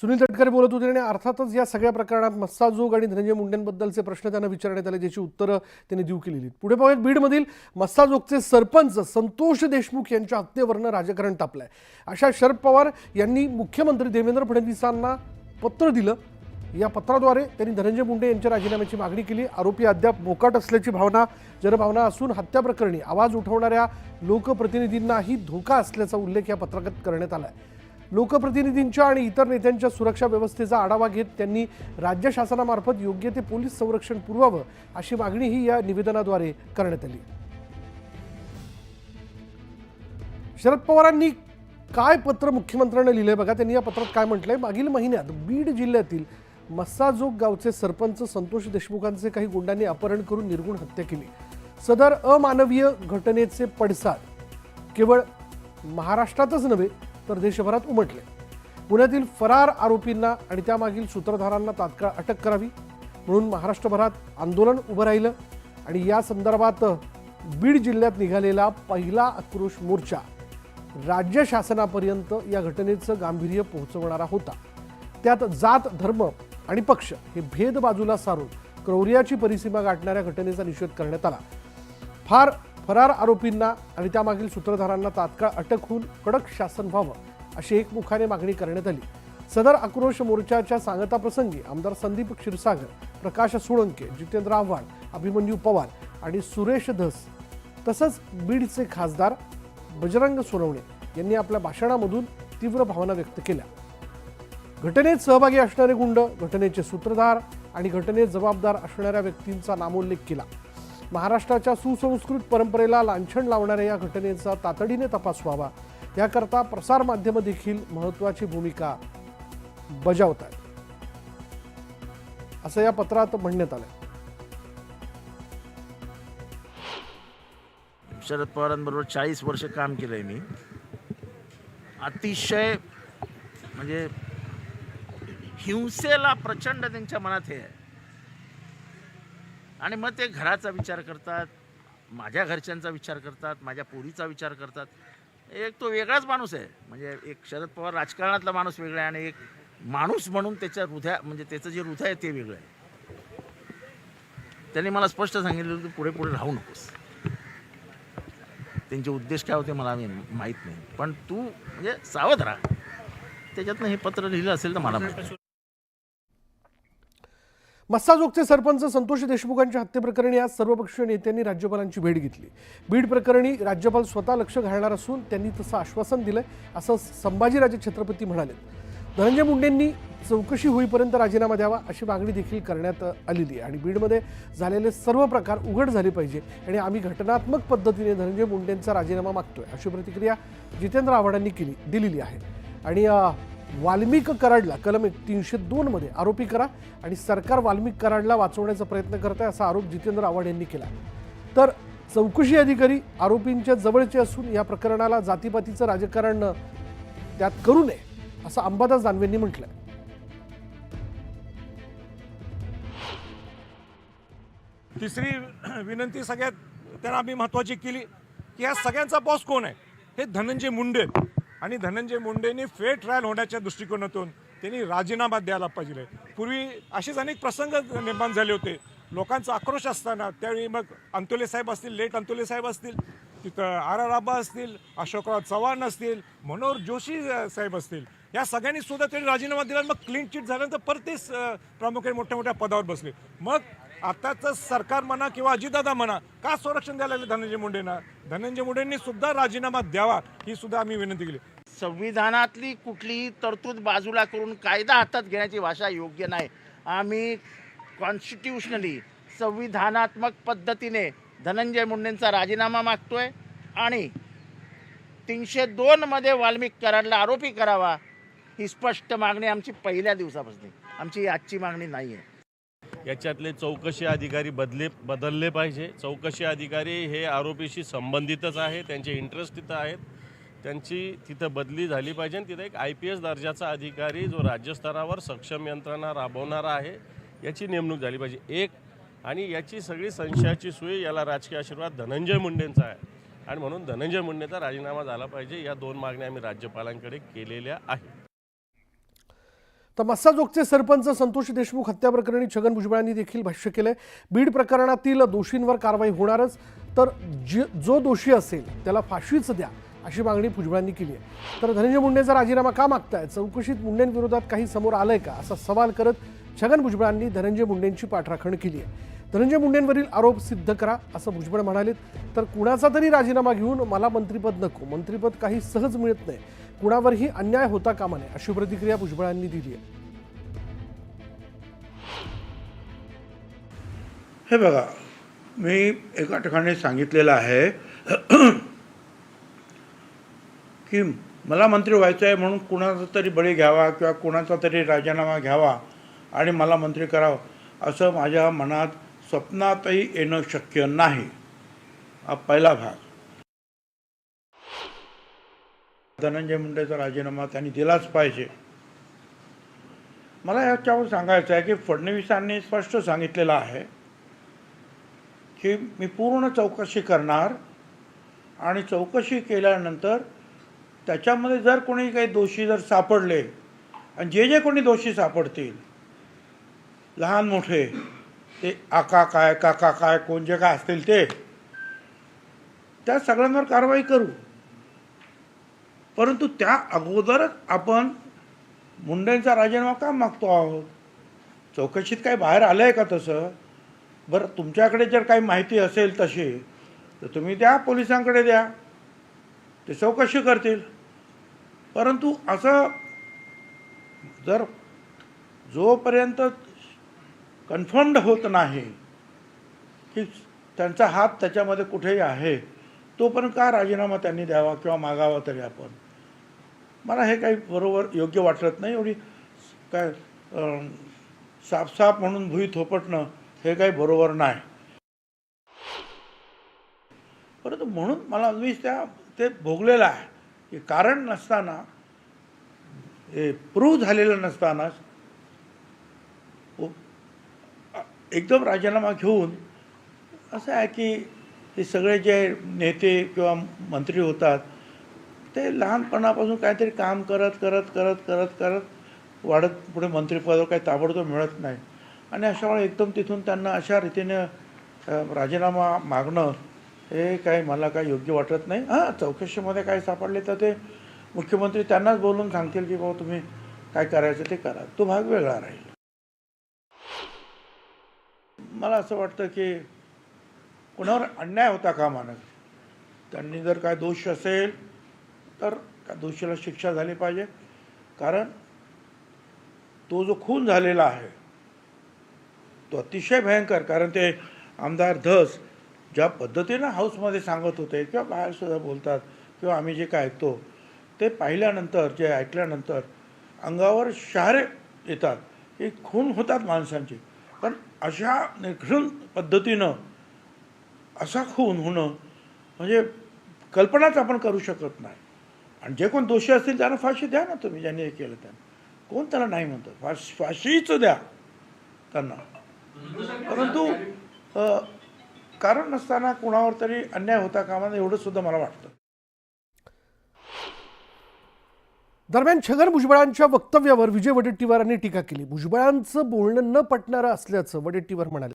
सुनील तटकरे बोलत होते आणि अर्थातच या सगळ्या प्रकरणात मस्साजोग आणि धनंजय मुंडेंबद्दलचे प्रश्न त्यांना विचारण्यात आले, ज्याची उत्तरं त्यांनी देऊ केलेली. पुढे पाहूयात, बीडमधील मस्साजोगचे सरपंच संतोष देशमुख यांच्या हत्येवरनं राजकारण तापलंय. अशा शरद पवार यांनी मुख्यमंत्री देवेंद्र फडणवीसांना पत्र दिलं. या पत्राद्वारे त्यांनी धनंजय मुंडे यांच्या राजीनाम्याची मागणी केली. आरोपी अद्याप मोकाट असल्याची जनभावना असून हत्या प्रकरणी आवाज उठवणाऱ्या लोकप्रतिनिधींनाही धोका असल्याचा उल्लेख या पत्रकात करण्यात आला आहे. लोकप्रतिनिधींच्या आणि इतर नेत्यांच्या सुरक्षा व्यवस्थेचा आढावा घेत त्यांनी राज्य शासनामार्फत योग्य ते पोलीस संरक्षण पुरवावं अशी मागणीही या निवेदनाद्वारे करण्यात आली. शरद पवारांनी काय पत्र मुख्यमंत्र्यांना लिहिलंय बघा. त्यांनी या पत्रात काय म्हटलंय. मागील महिन्यात बीड जिल्ह्यातील मस्साजोग गावचे सरपंच संतोष देशमुखांचे काही गुंडांनी अपहरण करून निर्गुण हत्या केली. सदर अमानवीय घटनेचे पडसाद केवळ महाराष्ट्रातच नव्हे तर देशभरात उमटले. पुण्यातील फरार आरोपींना आणि त्यामागील सूत्रधारांना तात्काळ अटक करावी म्हणून महाराष्ट्रभरात आंदोलन उभं राहिलं आणि या संदर्भात बीड जिल्ह्यात निघालेला पहिला आक्रोश मोर्चा राज्य शासनापर्यंत या घटनेचं गांभीर्य पोहोचवणारा होता. त्यात जात, धर्म आणि पक्ष हे भेद बाजूला सारून क्रौर्याची परिसीमा गाठणाऱ्या घटनेचा निषेध करण्यात आला. फरार आरोपींना आणि त्यामागील सूत्रधारांना तात्काळ अटक होऊन कडक शासन व्हावं अशी एकमुखाने मागणी करण्यात आली. सदर आक्रोश मोर्चाच्या सांगताप्रसंगी आमदार संदीप क्षीरसागर, प्रकाश सोळंके, जितेंद्र आव्हाड, अभिमन्यू पवार आणि सुरेश धस तसंच बीडचे खासदार बजरंग सोनवणे यांनी आपल्या भाषणामधून तीव्र भावना व्यक्त केल्या. घटनेत सहभागी असणारे गुंड, घटनेचे सूत्रधार आणि घटनेत जबाबदार असणाऱ्या व्यक्तींचा नामोल्लेख केला. महाराष्ट्राच्या सुसंस्कृत परंपरेला लांछन लावणाऱ्या या घटनेचा तातडीने तपास व्हावा याकरता प्रसारमाध्यमं देखील महत्त्वाची भूमिका बजावतात असं या पत्रात म्हणण्यात आलं. शरद पवारांबरोबर 40 वर्ष काम केलंय मी. अतिशय म्हणजे हिंसेला प्रचंड त्यांच्या मनात हे आहे आणि मग ते घराचा विचार करतात, माझ्या घरच्यांचा विचार करतात, माझ्या पोरीचा विचार करतात. एक तो वेगळाच माणूस आहे. म्हणजे एक शरद पवार राजकारणातला माणूस वेगळा आहे आणि एक माणूस म्हणून त्याच्या म्हणजे त्याचं जे हृदय आहे ते वेगळं आहे. त्यांनी मला स्पष्ट सांगितलं की पुढे राहू नकोस. त्यांचे उद्देश काय होते मला माहीत नाही, पण तू म्हणजे सावध राहा. त्याच्यातनं हे पत्र लिहिलं असेल तर मला माहिती. मस्साजोगचे सरपंच संतोष देशमुखांच्या हत्येप्रकरणी आज सर्वपक्षीय नेत्यांनी राज्यपालांची भेट घेतली. बीड प्रकरणी राज्यपाल स्वतः लक्ष घालणार असून त्यांनी तसं आश्वासन दिलंय असं संभाजीराजे छत्रपती म्हणाले. धनंजय मुंडेंनी चौकशी होईपर्यंत राजीनामा द्यावा अशी मागणी देखील करण्यात आलेली आहे आणि बीडमध्ये झालेले सर्व प्रकार उघड झाले पाहिजे आणि आम्ही घटनात्मक पद्धतीने धनंजय मुंडेंचा राजीनामा मागतोय अशी प्रतिक्रिया जितेंद्र आव्हाडांनी दिलेली आहे. आणि वाल्मिक कराडला कलम 302 मध्ये आरोपी करा आणि सरकार वाल्मिक कराडला वाचवण्याचा प्रयत्न करत आहे असा आरोप जितेंद्र आव्हाड यांनी केला. तर चौकशी अधिकारी आरोपींच्या जवळचे असून या प्रकरणाला जातीपातीचं राजकारण त्यात करू नये असं अंबादास दानवेंनी म्हटलंय. तिसरी विनंती सगळ्यात त्यांना आम्ही महत्त्वाची केली की या सगळ्यांचा बॉस कोण आहे, हे धनंजय मुंडे. आणि धनंजय मुंडेंनी फेअर ट्रायल होण्याच्या दृष्टिकोनातून त्यांनी राजीनामा द्यायला पाहिजे. पूर्वी असेच अनेक प्रसंग निर्माण झाले होते. लोकांचा आक्रोश असताना त्यावेळी मग अंतोले साहेब असतील, लेट अंतोले साहेब असतील, तिथं आर आबा असतील, अशोकराव चव्हाण असतील, मनोहर जोशी साहेब असतील, या सगळ्यांनी सुद्धा त्यांनी राजीनामा दिला. मग क्लीन चिट झाल्यानंतर परत तेच प्रामुख्याने मोठ्या मोठ्या पदावर बसले. मग आताचं सरकार म्हणा किंवा अजितदादा म्हणा का संरक्षण द्यायला लागले धनंजय मुंडेंना. धनंजय मुंडेंनी सुद्धा राजीनामा द्यावा ही सुद्धा आम्ही विनंती केली. संविधानातली कुठलीही तरतूद बाजूला करून कायदा हातात घेण्याची भाषा योग्य नाही. आम्ही कॉन्स्टिट्यूशनली संविधानात्मक पद्धतीने धनंजय मुंडेंचा राजीनामा मागतोय आणि 302 मध्ये वाल्मिक कराडला आरोपी करावा ही स्पष्ट मागणी आमची पहिल्या दिवसापासून. आमची आजची मागणी नाही आहे. याच्यातले चौकशी अधिकारी बदलले पाहिजे. चौकशी अधिकारी हे आरोपीशी संबंधितच आहे, त्यांचे इंटरेस्ट तिथं आहेत, त्यांची तिथं बदली झाली पाहिजे. आणि तिथं एक IPS दर्जाचा अधिकारी जो राज्यस्तरावर सक्षम यंत्रणा राबवणारा आहे याची नेमणूक झाली पाहिजे. एक आणि याची सगळी संशयाची सोय याला राजकीय आशीर्वाद धनंजय मुंडेंचा आहे आणि म्हणून धनंजय मुंडेंचा राजीनामा झाला पाहिजे. या दोन मागण्या आम्ही राज्यपालांकडे केलेल्या आहेत. तर मस्साजोगचे सरपंच संतोष देशमुख हत्या प्रकरणी छगन भुजबळांनी देखील भाष्य केलंय. बीड प्रकरणातील दोषींवर कारवाई होणारच, तर जो दोषी असेल त्याला फाशीच द्या अशी मागणी भुजबळांनी केली आहे. तर धनंजय मुंडेंचा राजीनामा का मागतायत, चौकशीत मुंडेंविरोधात काही समोर आलंय का असा सवाल करत छगन भुजबळांनी धनंजय मुंडेंची पाठराखण केली आहे. धनंजय मुंडेंवरील आरोप सिद्ध करा असं भुजबळ म्हणालेत. तर कुणाचा तरी राजीनामा घेऊन मला मंत्रिपद नको, मंत्रिपद काही सहज मिळत नाही, कुणावरही अन्याय होता कामा नये अशी प्रतिक्रिया भुजबळांनी दिली आहे. हे बघा, मी एका ठिकाणी सांगितलेलं आहे की मला मंत्री व्हायचं आहे म्हणून कुणाचा तरी बळी घ्यावा किंवा कुणाचा तरी राजीनामा घ्यावा आणि मला मंत्री करावं असं माझ्या मनात स्वप्नातही येणं शक्य नाही. हा पहिला भाग. धनंजय मुंडेचा राजीनामा त्यांनी दिलाच पाहिजे. मला याच्यावर सांगायचं आहे की फडणवीसांनी स्पष्ट सांगितलेलं आहे की मी पूर्ण चौकशी करणार आणि चौकशी केल्यानंतर त्याच्यामध्ये जर कोणी काही दोषी जर सापडले आणि जे कोणी दोषी सापडतील, लहान मोठे, ते आका काय काका काय कोण जे काय असतील ते, त्या सगळ्यांवर कारवाई करू. परंतु त्या अगोदरच आपण मुंडेंचा राजीनामा का मागतो आहोत? चौकशीत काही बाहेर आलं आहे का तसं? बरं, तुमच्याकडे जर काही माहिती असेल तशी तर तुम्ही द्या, पोलिसांकडे द्या, ते चौकशी करतील. परंतु असं जर जोपर्यंत कन्फर्म्ड होत नाही की त्यांचा हात त्याच्यामध्ये कुठेही आहे, तोपर्यंत का राजीनामा त्यांनी द्यावा किंवा मागावा तरी आपण? मला हे काही बरोबर योग्य वाटत नाही. एवढी काय साफ म्हणून भुई थोपटणं हे काही बरोबर नाही. परंतु म्हणून मला मी ते भोगलेलं आहे की कारण नसताना, हे प्रूव्ह झालेलं नसतानाच एकदम राजीनामा घेऊन असं आहे की हे सगळे जे नेते किंवा मंत्री होतात ते लहानपणापासून काहीतरी काम करत करत करत करत करत वाढत पुढे मंत्रिपदावर काही ताबडतोब मिळत नाही आणि अशा वेळी एकदम तिथून त्यांना अशा रीतीने राजीनामा मागणं हे काही मला काही योग्य वाटत नाही. हां, चौकशीमध्ये काय सापडले तर ते मुख्यमंत्री त्यांनाच बोलून सांगतील की बाबा तुम्ही काय करायचं ते करा, तो भाग वेगळा राहील. मला असं वाटतं की कुणावर अन्याय होता कामा नये. त्यांनी जर काय दोष असेल तर त्या दोषीला शिक्षा झाली पाहिजे. कारण तो जो खून झालेला आहे तो अतिशय भयंकर. कारण ते आमदार धस ज्या पद्धतीनं हाऊसमध्ये सांगत होते किंवा बाहेरसुद्धा बोलतात किंवा आम्ही जे काय ऐकतो ते पाहिल्यानंतर, जे ऐकल्यानंतर अंगावर शहारे येतात. ही खून होतात माणसांची, पण अशा निर्घृण पद्धतीनं असा खून होणं म्हणजे कल्पनाच आपण करू शकत नाही. आणि जे कोण दोषी असतील त्यांना फाशी द्या ना तुम्ही, ज्यांनी हे केलं त्यांना. कोण त्याला नाही म्हणतं? फाशीच द्या त्यांना. परंतु कारण नसताना कुणावर तरी अन्याय होता कामा नये, एवढं सुद्धा मला वाटतं. दरम्यान छगन भुजबळांच्या वक्तव्यावर विजय वडेट्टीवारांनी टीका केली. भुजबळांचं बोलणं न पटणारं असल्याचं वडेट्टीवार म्हणाले.